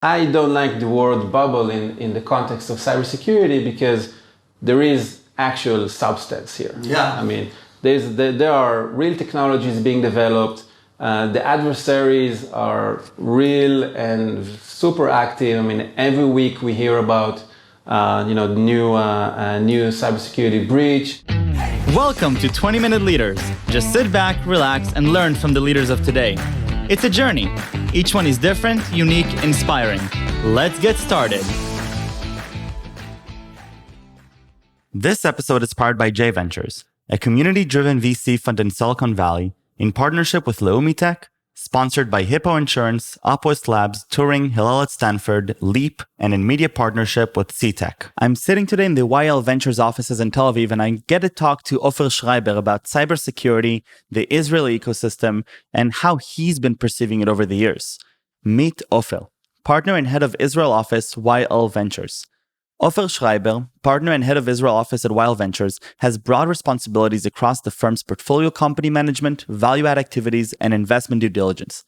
I don't like the word bubble in the context of cybersecurity because there is actual substance here. Yeah. I mean, there are real technologies being developed. The adversaries are real and super active. I mean, every week we hear about new cybersecurity breach. Welcome to 20-Minute Leaders. Just sit back, relax, and learn from the leaders of today. It's a journey. Each one is different, unique, inspiring. Let's get started. This episode is powered by J Ventures, a community-driven VC fund in Silicon Valley, in partnership with Leumi Tech, sponsored by Hippo Insurance, Upwest Labs, Turing, Hillel at Stanford, Leap, and in media partnership with C-Tech. I'm sitting today in the YL Ventures offices in Tel Aviv, and I get to talk to Ofer Schreiber about cybersecurity, the Israeli ecosystem, and how he's been perceiving it over the years. Meet Ofer, partner and head of Israel office, YL Ventures. Ofer Schreiber, partner and head of Israel office at YL Ventures, has broad responsibilities across the firm's portfolio company management, value-add activities, and investment due diligence.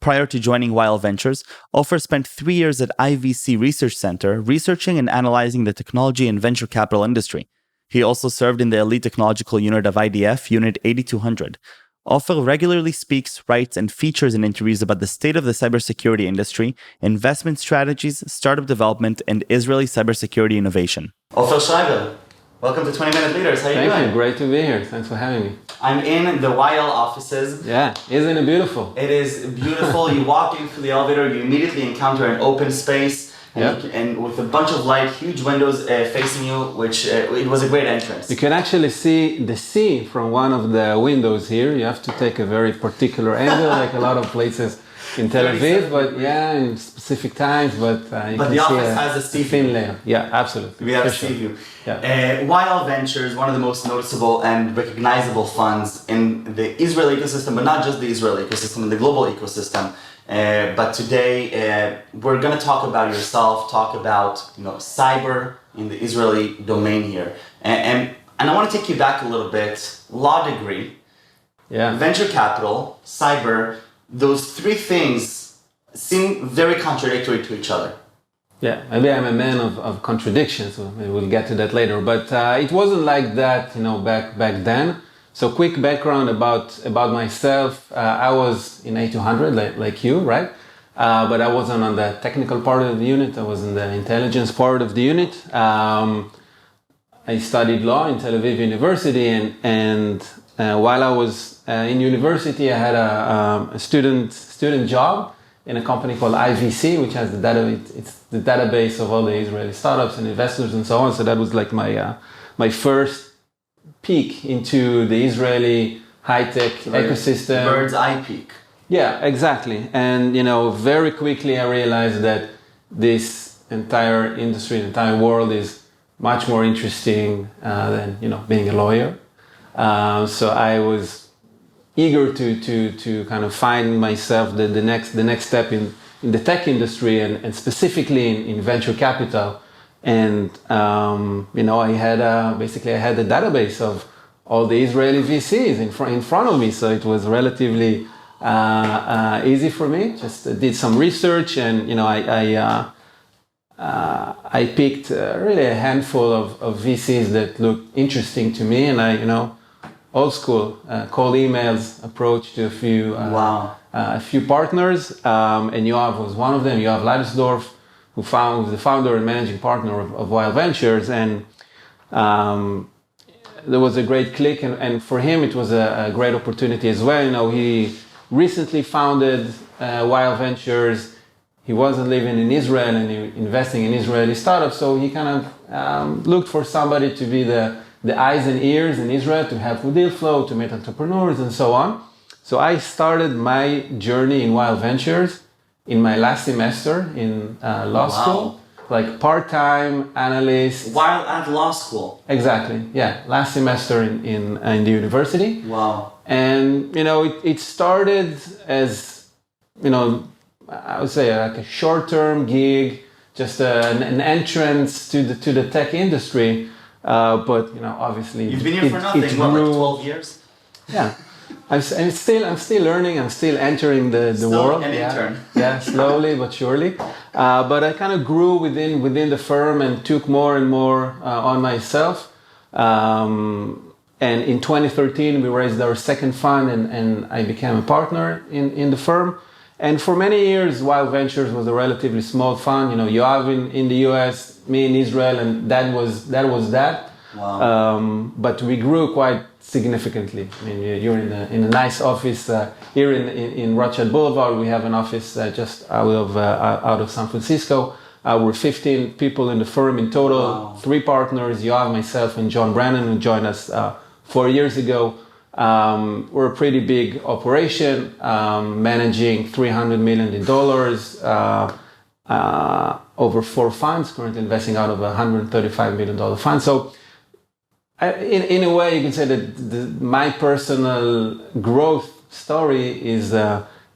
Prior to joining YL Ventures, Ofer spent 3 years at IVC Research Center researching and analyzing the technology and venture capital industry. He also served in the elite technological unit of IDF, Unit 8200. Ofer regularly speaks, writes, and features in interviews about the state of the cybersecurity industry, investment strategies, startup development, and Israeli cybersecurity innovation. Ofer Schreiber, welcome to 20-Minute Leaders. How are you doing? Thank you. Great to be here. Thanks for having me. I'm in the YL offices. Yeah, isn't it beautiful? It is beautiful. You walk in through the elevator, you immediately encounter an open space. And with a bunch of light, huge windows facing you, which it was a great entrance. You can actually see the sea from one of the windows here. You have to take a very particular angle, like a lot of places in Tel Aviv, but yeah, in specific times. But you but can the see office has a sea thin view. layer. Yeah, absolutely. We have a sea view. Yeah. YL Ventures, one of the most noticeable and recognizable funds in the Israeli ecosystem, but not just the Israeli ecosystem, in the global ecosystem. But today we're going to talk about yourself, talk about cyber in the Israeli domain here, and I want to take you back a little bit. Law degree, venture capital, cyber. Those three things seem very contradictory to each other. Yeah, maybe I'm a man of contradictions. So maybe we'll get to that later. But it wasn't like that, back then. So quick background about myself. I was in A200 like you, right? But I wasn't on the technical part of the unit. I was in the intelligence part of the unit. I studied law in Tel Aviv University, and while I was in university, I had a student job in a company called IVC, which has it's the database of all the Israeli startups and investors and so on. So that was like my first peek into the Israeli high-tech ecosystem. Bird's eye peek. Yeah, exactly. And, very quickly I realized that this entire industry, the entire world is much more interesting than, being a lawyer. So I was eager to kind of find myself the next step in the tech industry and specifically in venture capital. And, I had a database of all the Israeli VCs in front of me. So it was relatively easy for me. Just did some research and, I picked really a handful of VCs that looked interesting to me. And I, old school, cold emails, approach to a few partners. And Yoav was one of them, Yoav Leidesdorf, who's the founder and managing partner of YL Ventures, and there was a great click, and for him it was a great opportunity as well. He recently founded YL Ventures. He wasn't living in Israel and investing in Israeli startups, so he kind of looked for somebody to be the eyes and ears in Israel, to help with deal flow, to meet entrepreneurs, and so on. So I started my journey in YL Ventures in my last semester in law school, like part-time analyst. While at law school? Exactly, yeah. Last semester in the university. Wow. And, it started as, I would say like a short-term gig, just an entrance to the tech industry. But, obviously... You've been here for nothing, like 12 years? Yeah. I'm still learning. I'm still entering the Still world. an intern. Yeah, slowly but surely. But I kind of grew within the firm and took more and more on myself. And in 2013, we raised our second fund, and I became a partner in the firm. And for many years, Wild Ventures was a relatively small fund. You know, Yoav in the US, me in Israel, and that was that. Wow. But we grew quite significantly. I mean, you're in a nice office here in Rothschild Boulevard. We have an office just out of San Francisco. We're 15 people in the firm in total. Wow. 3 partners, Yoav, myself, and John Brennan, who joined us 4 years ago. We're a pretty big operation, managing $300 million, over 4 funds, currently investing out of a $135 million fund. So in a way, you can say that my personal growth story is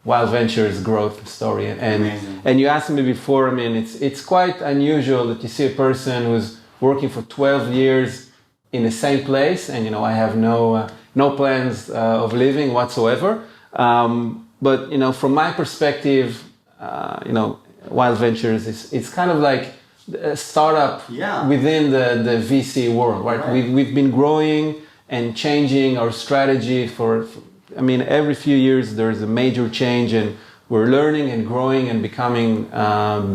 Wild Ventures' growth story. And you asked me before, I mean, it's quite unusual that you see a person who's working for 12 years in the same place, and, you know, I have no plans of leaving whatsoever. But, you know, from my perspective, you know, Wild Ventures it's kind of like a startup within the VC world, right? We've been growing and changing our strategy I mean, every few years there's a major change, and we're learning and growing and becoming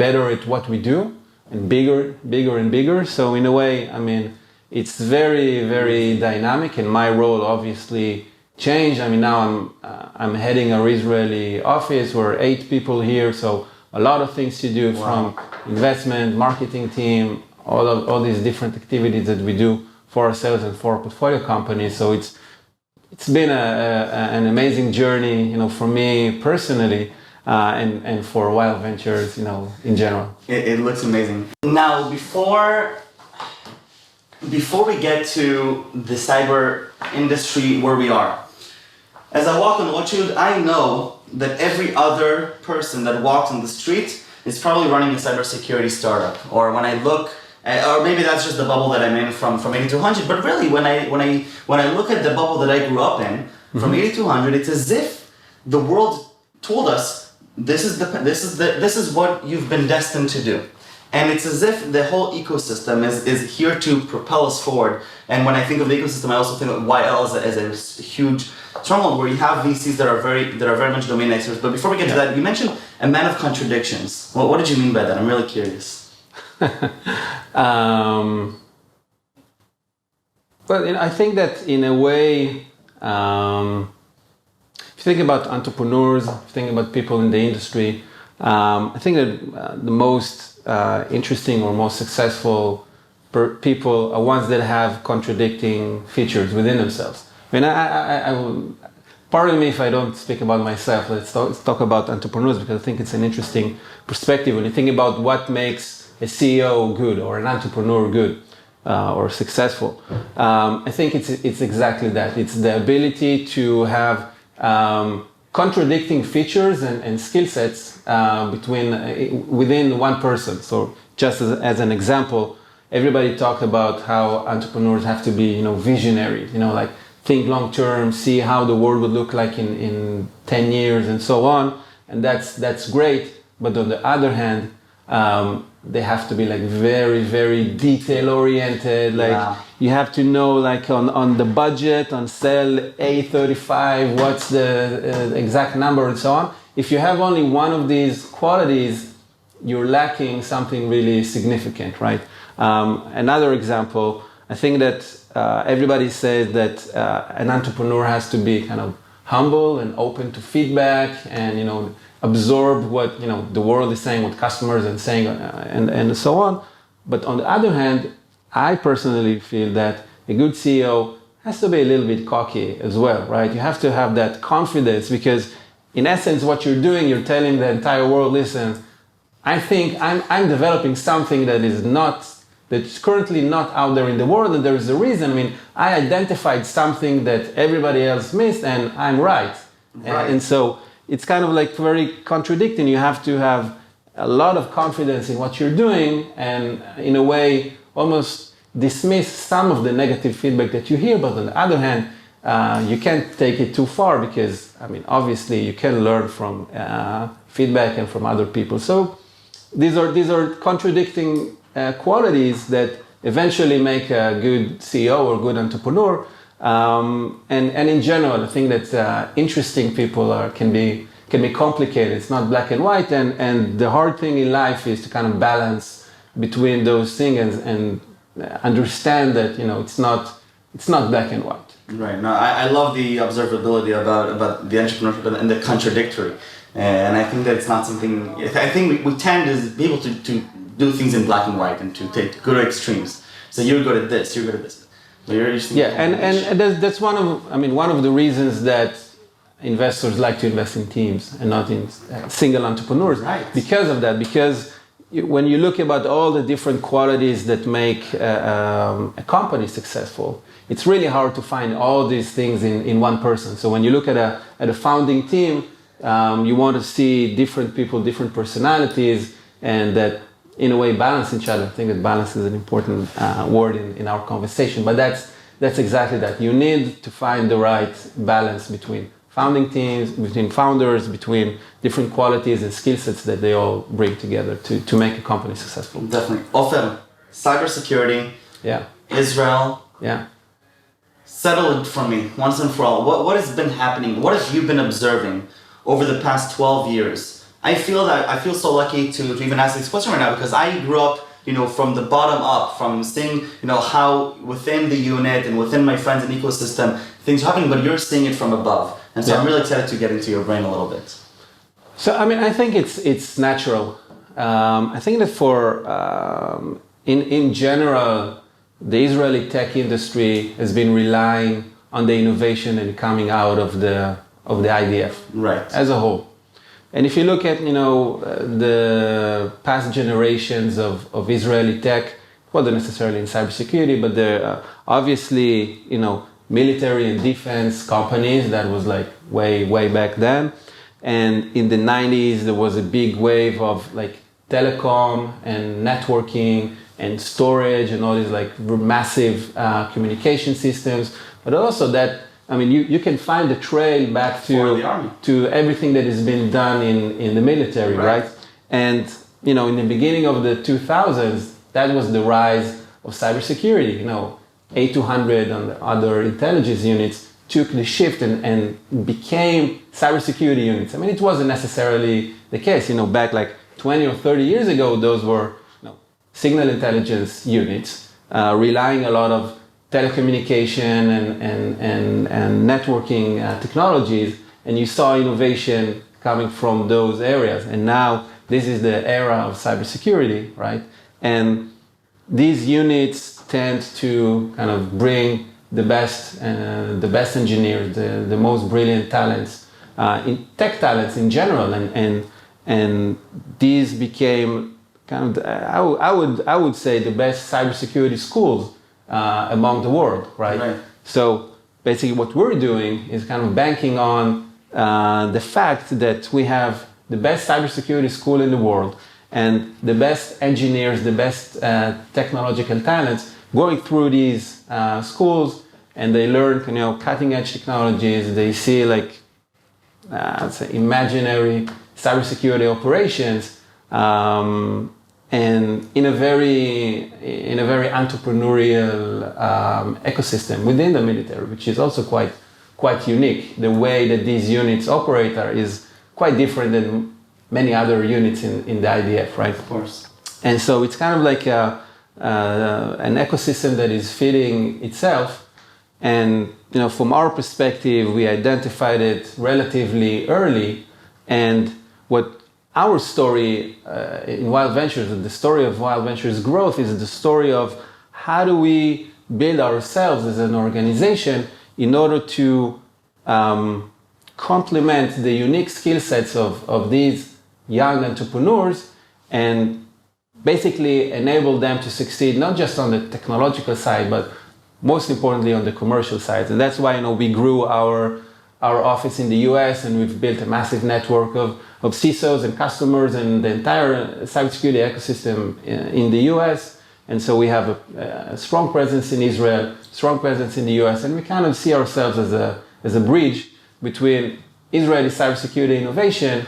better at what we do, and bigger and bigger. So in a way, I mean, it's very, very dynamic, and my role obviously changed. I mean, now I'm heading our Israeli office. We're 8 people here, so a lot of things to do, from investment, marketing team, all these different activities that we do for ourselves and for our portfolio companies. So it's been an amazing journey, you know, for me personally, and for Wild Ventures, you know, in general. It looks amazing. Now, before we get to the cyber industry where we are, as I walk on Rothschild, I know that every other person that walks on the street is probably running a cybersecurity startup. Or when I look, or maybe that's just the bubble that I'm in from 8200. But really, when I look at the bubble that I grew up in from 8200, it's as if the world told us this is what you've been destined to do. And it's as if the whole ecosystem is here to propel us forward. And when I think of the ecosystem, I also think of YL as a huge stronghold where you have VCs that are very much domain experts. But before we get to that, you mentioned a man of contradictions. Well, what did you mean by that? I'm really curious. Well, I think that in a way, if you think about entrepreneurs, if you think about people in the industry, I think that the most interesting or most successful people are ones that have contradicting features within themselves. I mean, I will, pardon me if I don't speak about myself. Let's talk about entrepreneurs, because I think it's an interesting perspective when you think about what makes a CEO good or an entrepreneur good or successful. I think it's exactly that. It's the ability to have contradicting features and skill sets within one person. So just as an example, everybody talked about how entrepreneurs have to be, you know, visionary, you know, like think long term, see how the world would look like in 10 years and so on. And that's great. But on the other hand, they have to be like very, very detail oriented. Like you have to know, like on the budget, on cell A35, what's the exact number and so on. If you have only one of these qualities, you're lacking something really significant, right? Another example, I think that everybody says that an entrepreneur has to be kind of humble and open to feedback, and, you know, absorb what, you know, the world is saying, what customers are saying, and so on. But on the other hand, I personally feel that a good CEO has to be a little bit cocky as well, right? You have to have that confidence, because in essence, what you're doing, you're telling the entire world, listen, I think I'm developing something that's currently not out there in the world, and there is a reason. I mean, I identified something that everybody else missed, and I'm right. And so it's kind of like very contradicting. You have to have a lot of confidence in what you're doing, and in a way almost dismiss some of the negative feedback that you hear. But on the other hand, you can't take it too far because, I mean, obviously you can learn from feedback and from other people. So these are contradicting qualities that eventually make a good CEO or good entrepreneur. And in general, I think that interesting people can be complicated. It's not black and white. And the hard thing in life is to kind of balance between those things and understand that, you know, it's not black and white. Right. No, I love the observability about the entrepreneurship and the contradictory. And I think that it's not something, I think we tend to be able to do things in black and white and to take good extremes. So you're good at this, you're good at this. And that's one of the reasons that investors like to invest in teams and not in single entrepreneurs. Right. Because of that, because when you look about all the different qualities that make a company successful, it's really hard to find all these things in one person. So when you look at a founding team, you want to see different people, different personalities, and that in a way balance each other. I think that balance is an important word in our conversation, but that's exactly that. You need to find the right balance between founding teams, between founders, between different qualities and skill sets that they all bring together to make a company successful. Definitely. Ofer, cybersecurity, Israel. Yeah. Settle it for me once and for all. What has been happening? What have you been observing over the past 12 years? I feel so lucky to even ask this question right now because I grew up, you know, from the bottom up, from seeing, you know, how within the unit and within my friends and ecosystem things are happening, but you're seeing it from above. And so I'm really excited to get into your brain a little bit. So, I mean, I think it's natural. I think that for, in general, the Israeli tech industry has been relying on the innovation and coming out of the IDF as a whole. And if you look at, you know, the past generations of Israeli tech, well, not necessarily in cybersecurity, but they're obviously, you know, military and defense companies. That was like way back then. And in the 90s, there was a big wave of like telecom and networking and storage and all these like massive communication systems. But also that, I mean, you can find the trail back to everything that has been done in the military, right? And, you know, in the beginning of the 2000s, that was the rise of cybersecurity. You know, A200 and the other intelligence units took the shift and became cybersecurity units. I mean, it wasn't necessarily the case. You know, back like 20 or 30 years ago, those were, you know, signal intelligence units, relying a lot of telecommunication and networking technologies, and you saw innovation coming from those areas. And now this is the era of cybersecurity, right? And these units tend to kind of bring the best engineers, the most brilliant talents, in tech talents in general, and these became kind of I would say the best cybersecurity schools among the world, right? So basically what we're doing is kind of banking on the fact that we have the best cybersecurity school in the world and the best engineers, the best technological talents going through these schools, and they learn, you know, cutting edge technologies. They see like imaginary cybersecurity operations, and in a very entrepreneurial ecosystem within the military, which is also quite unique. The way that these units operate is quite different than many other units in the IDF, right? Of course. And so it's kind of like an ecosystem that is feeding itself. And, you know, from our perspective, we identified it relatively early. And what our story in Wild Ventures, the story of Wild Ventures growth, is the story of how do we build ourselves as an organization in order to complement the unique skill sets of these young entrepreneurs and basically enable them to succeed not just on the technological side, but most importantly on the commercial side. And that's why, you know, we grew our office in the US, and we've built a massive network of CISOs and customers and the entire cybersecurity ecosystem in the US. And so we have a strong presence in Israel, strong presence in the US, and we kind of see ourselves as a bridge between Israeli cybersecurity innovation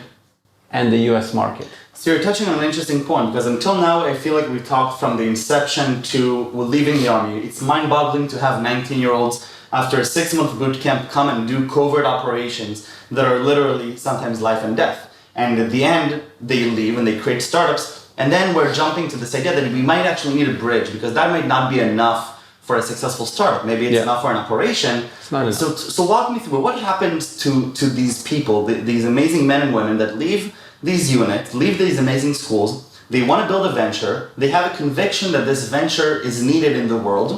and the US market. So you're touching on an interesting point, because until now, I feel like we've talked from the inception to leaving the army. It's mind-boggling to have 19-year-olds after a 6-month boot camp come and do covert operations that are literally sometimes life and death. And at the end, they leave and they create startups. And then we're jumping to this idea that we might actually need a bridge, because that might not be enough for a successful startup. Maybe it's enough for an operation. It's not enough. So walk me through, what happens to these people, these amazing men and women that leave these units, leave these amazing schools, they want to build a venture, they have a conviction that this venture is needed in the world,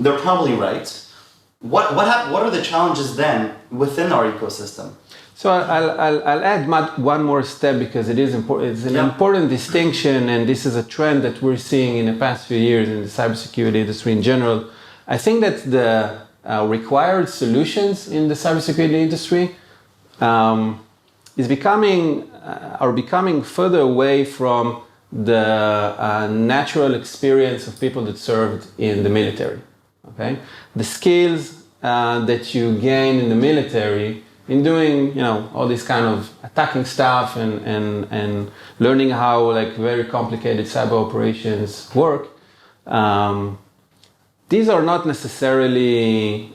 they're probably right. What are the challenges then within our ecosystem? So I'll add one more step, because it is important. It's an important distinction, and this is a trend that we're seeing in the past few years in the cybersecurity industry in general. I think that the required solutions in the cybersecurity industry are becoming further away from the natural experience of people that served in the military. Okay, the skills that you gain in the military in doing, all these kind of attacking stuff and learning how very complicated cyber operations work, these are not necessarily,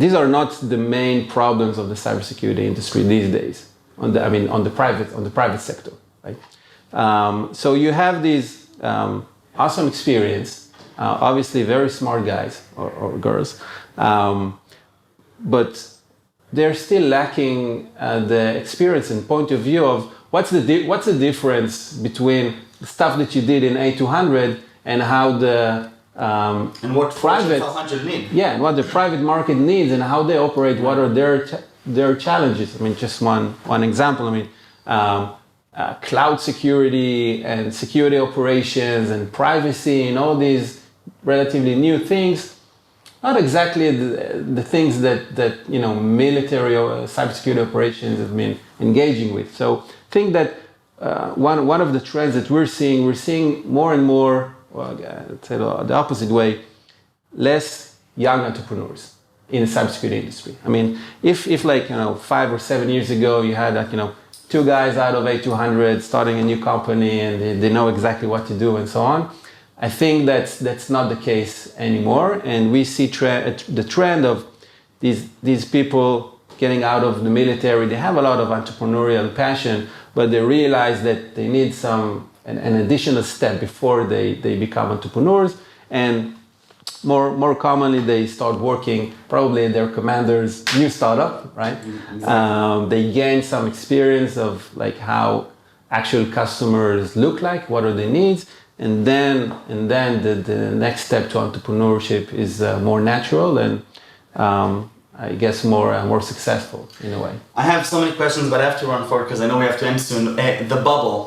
these are not the main problems of the cybersecurity industry these days. On the private sector, right? So you have these awesome experience, obviously very smart guys or girls, but they're still lacking the experience and point of view of what's the difference between the stuff that you did in A200 and how the and what private 500 need. Yeah, and what the private market needs and how they operate. What are their challenges? Just one example. Cloud security and security operations and privacy and all these relatively new things. Not exactly the things that military or cybersecurity operations have been engaging with. So I think that one of the trends that we're seeing more and more, let's say the opposite way, less young entrepreneurs in the cybersecurity industry. If 5 or 7 years ago you had 2 guys out of A200 starting a new company and they know exactly what to do and so on, I think that's not the case anymore, and we see the trend of these people getting out of the military. They have a lot of entrepreneurial passion, but they realize that they need an additional step before they become entrepreneurs, and more commonly they start working probably at their commander's new startup, right? Mm-hmm. They gain some experience of how actual customers look like, what are their needs. And then the next step to entrepreneurship is more natural and I guess more successful in a way. I have so many questions, but I have to run forward because I know we have to end soon. The bubble.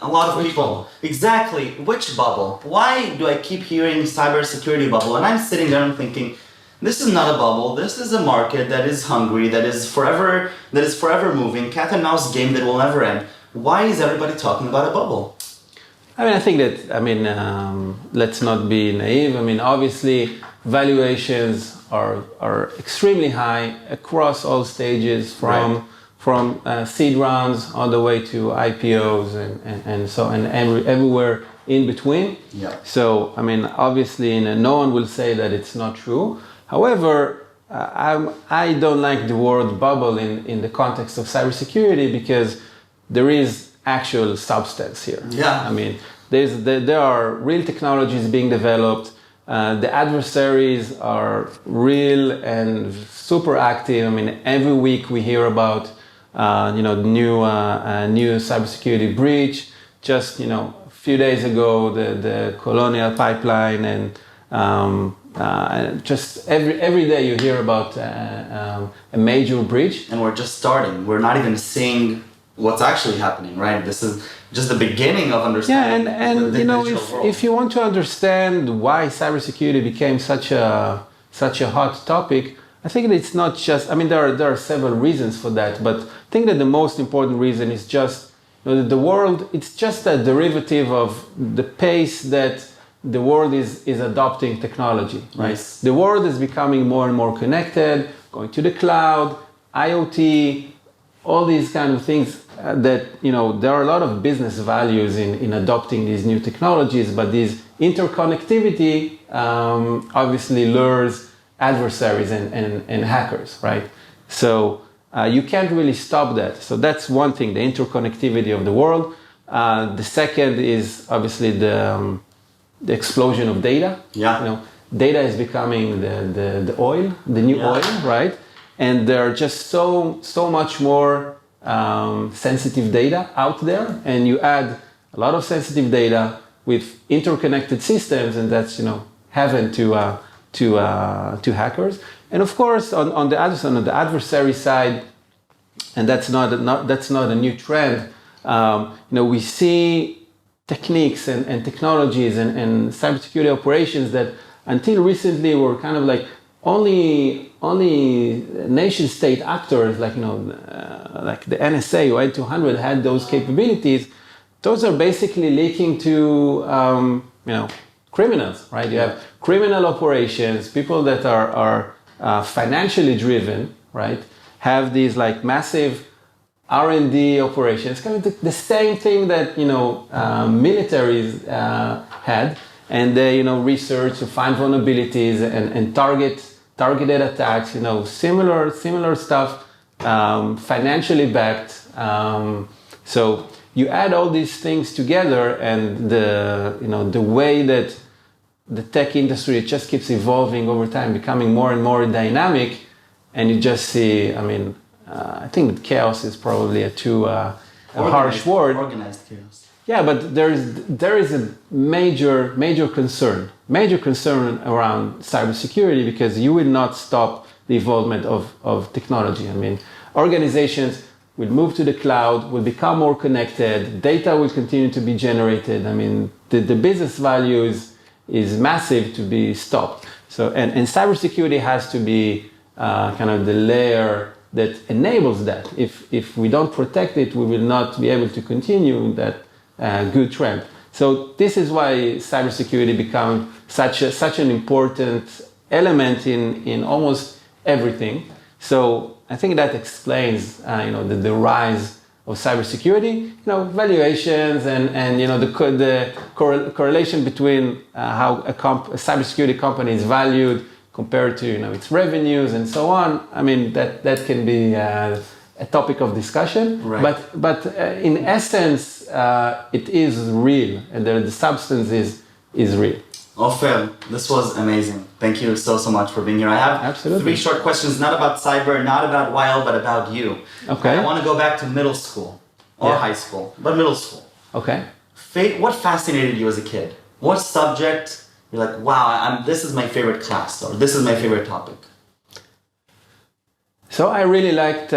A lot of people. Exactly. Which bubble? Why do I keep hearing cybersecurity bubble? And I'm sitting there and thinking, this is not a bubble. This is a market that is hungry, that is forever moving, cat and mouse game that will never end. Why is everybody talking about a bubble? I think that, let's not be naive. Obviously, valuations are extremely high across all stages, from seed rounds all the way to IPOs and everywhere in between. Yeah. So, obviously, no one will say that it's not true. However, I don't like the word bubble in the context of cybersecurity, because there is actual substance here. Yeah. There are real technologies being developed. The adversaries are real and super active. Every week we hear about new cybersecurity breach. Just a few days ago, the Colonial Pipeline, and just every day you hear about a major breach. And we're just starting. We're not even seeing what's actually happening, right? This is just the beginning of understanding. Yeah, and if you want to understand why cybersecurity became such a hot topic, I think that it's not just. There are several reasons for that, but I think that the most important reason is just that the world. It's just a derivative of the pace that the world is adopting technology, right? Yes. The world is becoming more and more connected, going to the cloud, IoT, all these kind of things that, there are a lot of business values in adopting these new technologies, but this interconnectivity obviously lures adversaries and hackers, right? So you can't really stop that. So that's one thing, the interconnectivity of the world. The second is obviously the explosion of data. Yeah. Data is becoming the oil, the new oil, right? And there are just so much more sensitive data out there, and you add a lot of sensitive data with interconnected systems, and that's heaven to hackers. And of course, on the adversary side, and that's not a new trend. We see techniques and technologies and cybersecurity operations that until recently were kind of like only nation state actors like the NSA or 8200 had those capabilities. Those are basically leaking to criminals, right? You have criminal operations, people that are financially driven, right? Have these like massive R&D operations, kind of the same thing that militaries had, and they research to find vulnerabilities and targeted attacks, similar stuff, financially backed. So you add all these things together, and the way that the tech industry just keeps evolving over time, becoming more and more dynamic, and you just see, I think that chaos is probably a harsh word. Organized chaos. Yeah, but there is a major concern around cybersecurity, because you will not stop the evolvement of technology. Organizations will move to the cloud, will become more connected, data will continue to be generated. The business value is massive to be stopped. So, and cybersecurity has to be kind of the layer that enables that. If we don't protect it, we will not be able to continue that good trend. So this is why cybersecurity become such an important element in almost everything. So I think that explains the rise of cybersecurity. Valuations and the correlation between how a cybersecurity company is valued compared to its revenues and so on. That can be a topic of discussion. Right. But in essence, it is real, and the substance is real. Ofer, this was amazing. Thank you so much for being here. I have Absolutely. 3 short questions, not about cyber, not about Wild, but about you. Okay. I want to go back to middle school or high school, but middle school. Okay. What fascinated you as a kid? What subject you're like, wow, this is my favorite class, or this is my favorite topic? So I really liked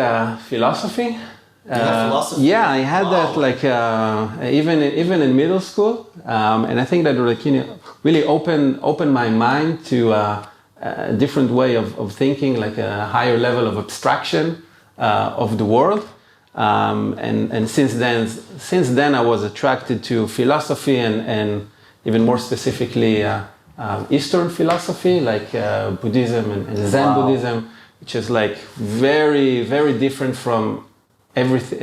philosophy. Philosophy? Yeah, I had that even in middle school, and I think that really opened my mind to a different way of thinking, like a higher level of abstraction of the world. And since then I was attracted to philosophy and even more specifically Eastern philosophy, like Buddhism and Zen Buddhism, which is like very, very different from everything.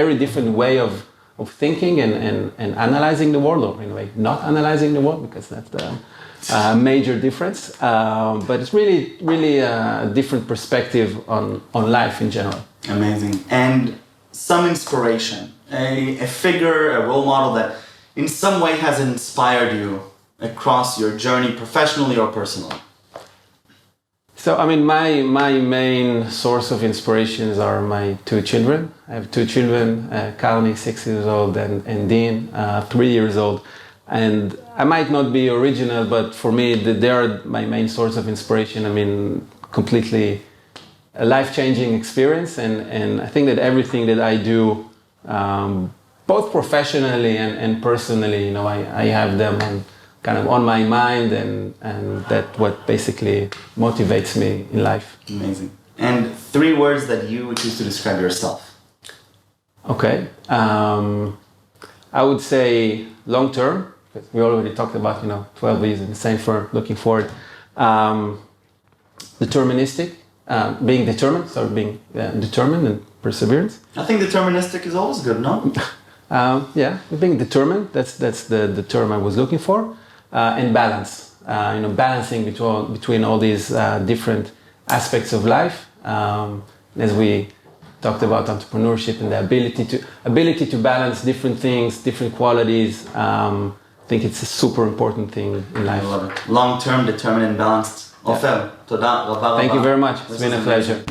Very different way of thinking and analyzing the world, or in a way not analyzing the world, because that's the major difference. But it's really a different perspective on life in general. Amazing. And some inspiration, a figure, a role model that in some way has inspired you across your journey, professionally or personally? So, my main source of inspirations are my 2 children. I have 2 children, Karni, 6 years old, and Dean, 3 years old. And I might not be original, but for me, they are my main source of inspiration. Completely a life-changing experience. And I think that everything that I do, both professionally and personally, I have them kind of on my mind, and that's what basically motivates me in life. Amazing. And 3 words that you would use to describe yourself. Okay. I would say long-term, because we already talked about, 12 years in the same firm, looking forward. Deterministic, being determined, so being determined and perseverance. I think deterministic is always good, no? Yeah, being determined, that's the term I was looking for. And balance, balancing between all these different aspects of life. As we talked about entrepreneurship and the ability to balance different things, different qualities. I think it's a super important thing in life. I love it. Long-term, determined and balanced. Ofer, toda raba raba. Thank you very much. It's been a pleasure.